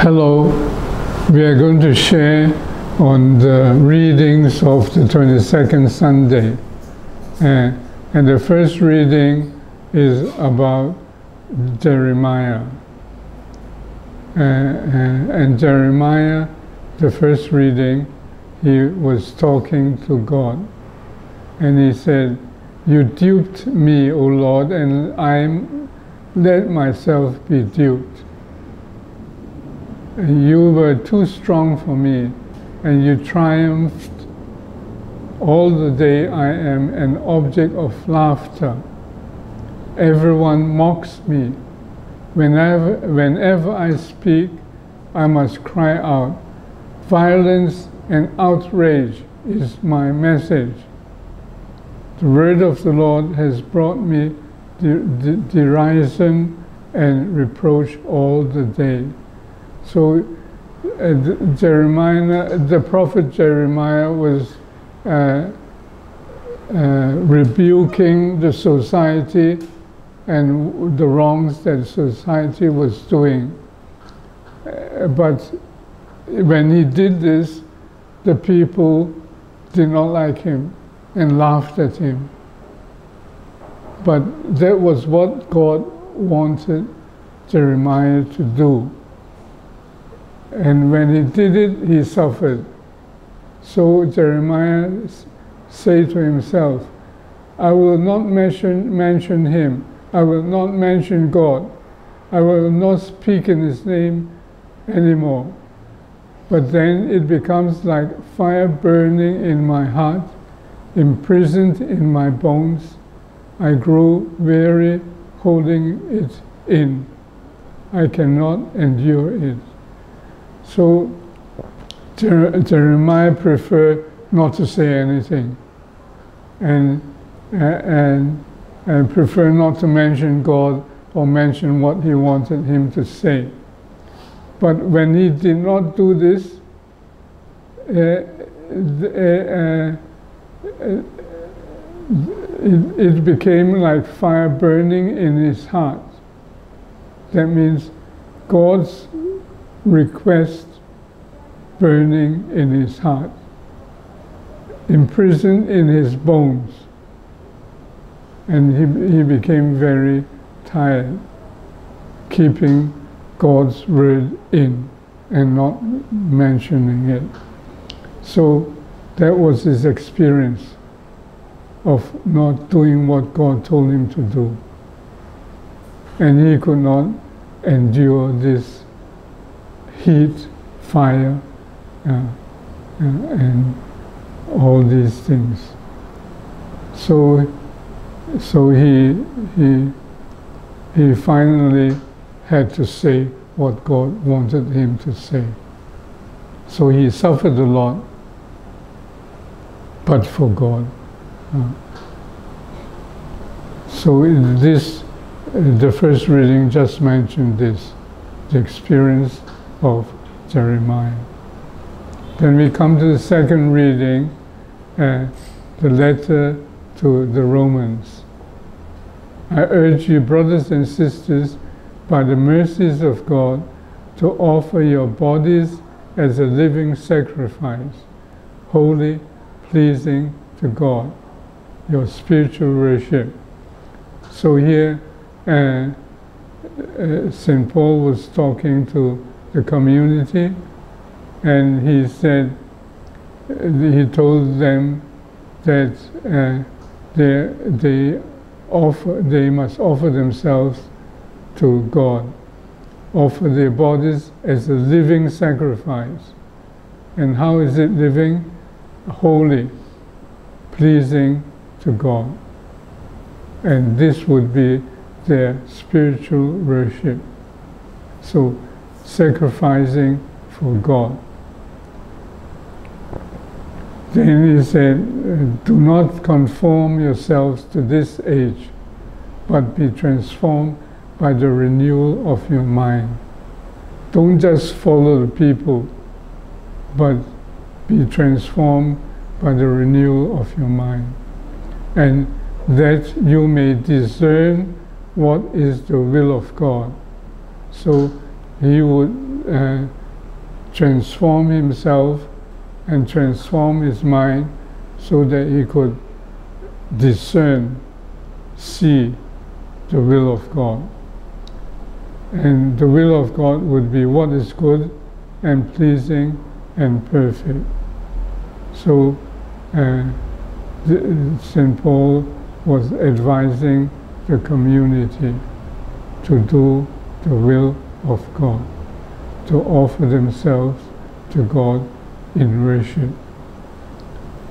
Hello, we are going to share on the readings of the 22nd Sunday. And the first reading is about Jeremiah. And Jeremiah, the first reading, he was talking to God. And he said, "You duped me, O Lord, and I let myself be duped. You were too strong for me, and you triumphed. All the day I am an object of laughter. Everyone mocks me. Whenever I speak, I must cry out. Violence and outrage is my message. The word of the Lord has brought me derision and reproach all the day." So the prophet Jeremiah was rebuking the society and the wrongs that society was doing. But when he did this, the people did not like him and laughed at him. But that was what God wanted Jeremiah to do. And when he did it, he suffered. So Jeremiah said to himself, "I will not mention him. I will not mention God. I will not speak in his name anymore." But then it becomes like fire burning in my heart, imprisoned in my bones. I grew weary holding it in. I cannot endure it. So Jeremiah preferred not to say anything, and preferred not to mention God or mention what he wanted him to say. But when he did not do this, it became like fire burning in his heart. That means God's request burning in his heart, imprisoned in his bones. And he became very tired, keeping God's word in and not mentioning it. So that was his experience of not doing what God told him to do. And he could not endure this heat, fire, and all these things. So he finally had to say what God wanted him to say. So he suffered a lot, but for God. So the first reading just mentioned this, the experience of Jeremiah. Then we come to the second reading, the letter to the Romans. "I urge you, brothers and sisters, by the mercies of God, to offer your bodies as a living sacrifice, holy, pleasing to God, your spiritual worship." So here, St. Paul was talking to the community, and he said, he told them that they must offer themselves to God, offer their bodies as a living sacrifice. And how is it living? Holy, pleasing to God. And this would be their spiritual worship. So sacrificing for God. Then he said, "Do not conform yourselves to this age, but be transformed by the renewal of your mind." Don't just follow the people, but be transformed by the renewal of your mind, and that you may discern what is the will of God. So he would transform himself and transform his mind so that he could discern, see the will of God. And the will of God would be what is good and pleasing and perfect. So St. Paul was advising the community to do the will of God, to offer themselves to God in worship.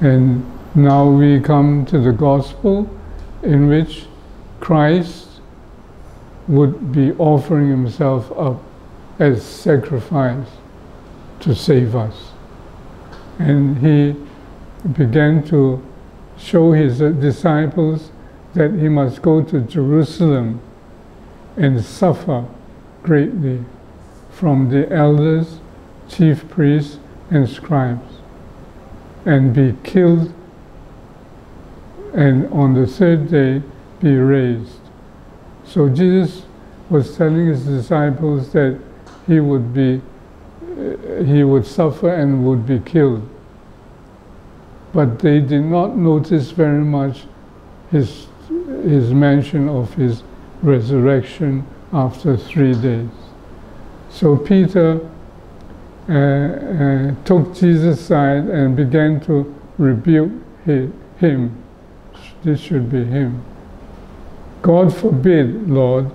And now we come to the gospel in which Christ would be offering himself up as sacrifice to save us. And he began to show his disciples that he must go to Jerusalem and suffer greatly from the elders, chief priests, and scribes, and be killed, and on the third day be raised. So Jesus was telling his disciples that he would suffer and would be killed. But they did not notice very much his mention of his resurrection after 3 days. So Peter took Jesus aside and began to rebuke him. This should be him. God forbid, Lord,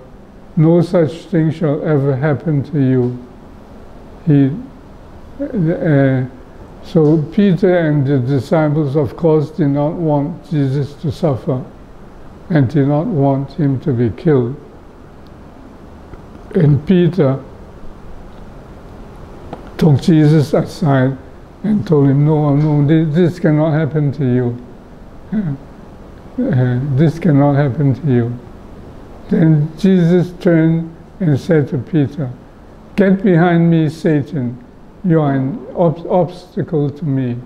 no such thing shall ever happen to you. So Peter and the disciples, of course, did not want Jesus to suffer and did not want him to be killed. And Peter took Jesus aside and told him, no, this cannot happen to you. This cannot happen to you. Then Jesus turned and said to Peter, "Get behind me, Satan. You are an obstacle to me.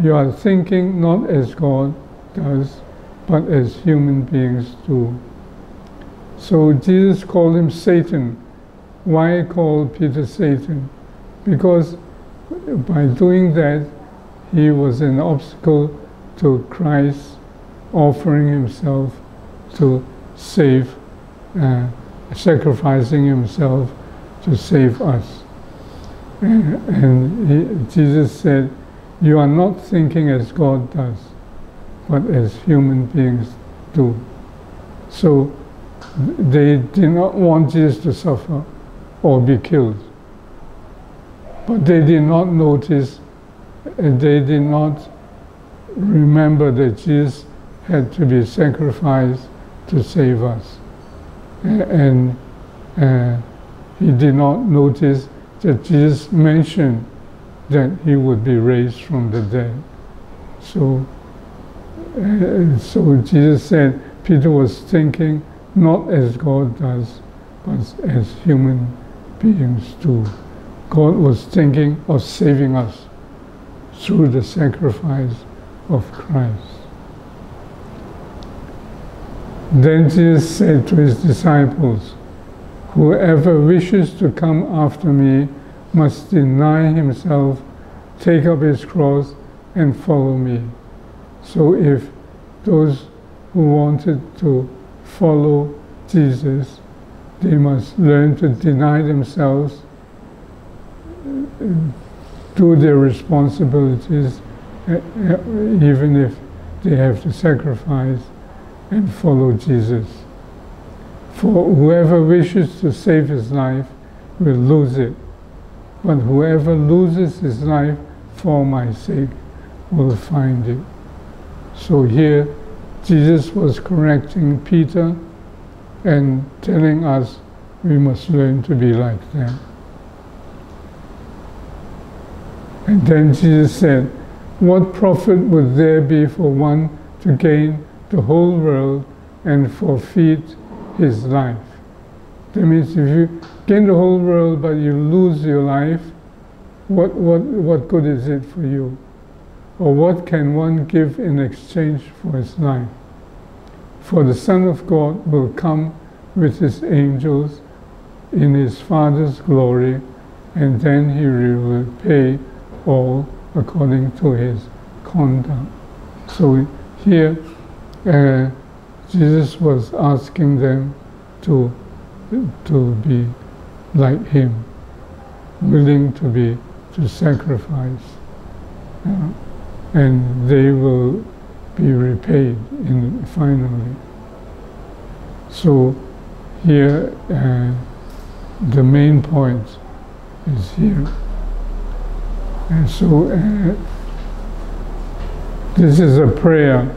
You are thinking not as God does, but as human beings do." So Jesus called him Satan. Why call Peter Satan? Because by doing that, he was an obstacle to Christ offering himself to save, sacrificing himself to save us. And Jesus said, "You are not thinking as God does, but as human beings do." So they did not want Jesus to suffer or be killed. But they did not notice, they did not remember that Jesus had to be sacrificed to save us. And he did not notice that Jesus mentioned that he would be raised from the dead. So Jesus said Peter was thinking not as God does, but as human beings do. God was thinking of saving us through the sacrifice of Christ. Then Jesus said to his disciples, "Whoever wishes to come after me must deny himself, take up his cross, and follow me." So if those who wanted to follow Jesus, they must learn to deny themselves, do their responsibilities, even if they have to sacrifice, and follow Jesus. For whoever wishes to save his life will lose it, but whoever loses his life for my sake will find it. So here Jesus was correcting Peter and telling us we must learn to be like them. And then Jesus said, "What profit would there be for one to gain the whole world and forfeit his life?" That means if you gain the whole world but you lose your life, what good is it for you? Or what can one give in exchange for his life? For the Son of God will come with his angels in his Father's glory and then he will pay all according to his conduct. So here Jesus was asking them to be like him, willing to sacrifice, and they will be repaid finally. So here the main point is here. And so this is a prayer.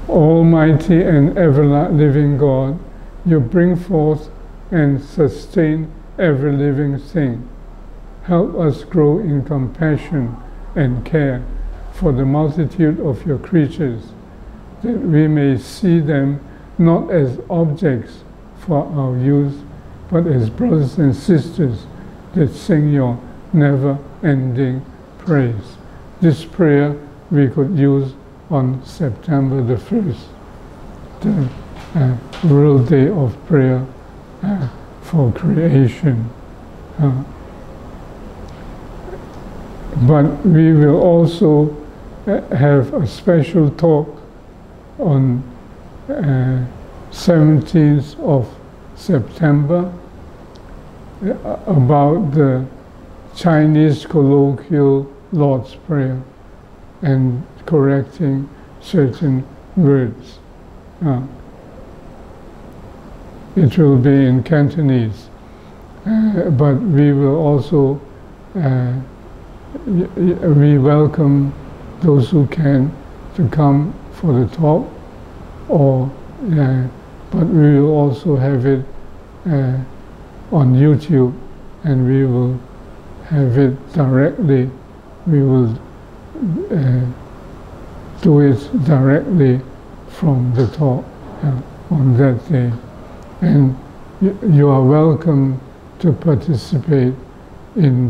Almighty and ever-living God, you bring forth and sustain every living thing. Help us grow in compassion and care for the multitude of your creatures, that we may see them not as objects for our use, but as brothers and sisters that sing your never-ending praise. This prayer we could use on September the 1st, the World Day of Prayer for Creation. But we will also have a special talk on 17th of September about the Chinese colloquial Lord's Prayer and correcting certain words. It will be in Cantonese, but we will also we welcome those who can to come for the talk, or but we will also have it on YouTube, and we will have it directly. We will do it directly from the talk on that day, and you are welcome to participate in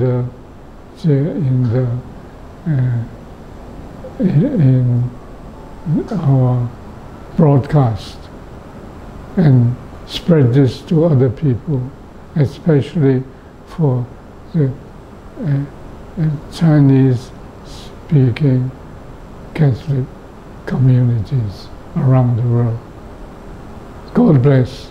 our broadcast and spread this to other people, especially for the Chinese-speaking Catholic communities around the world. God bless.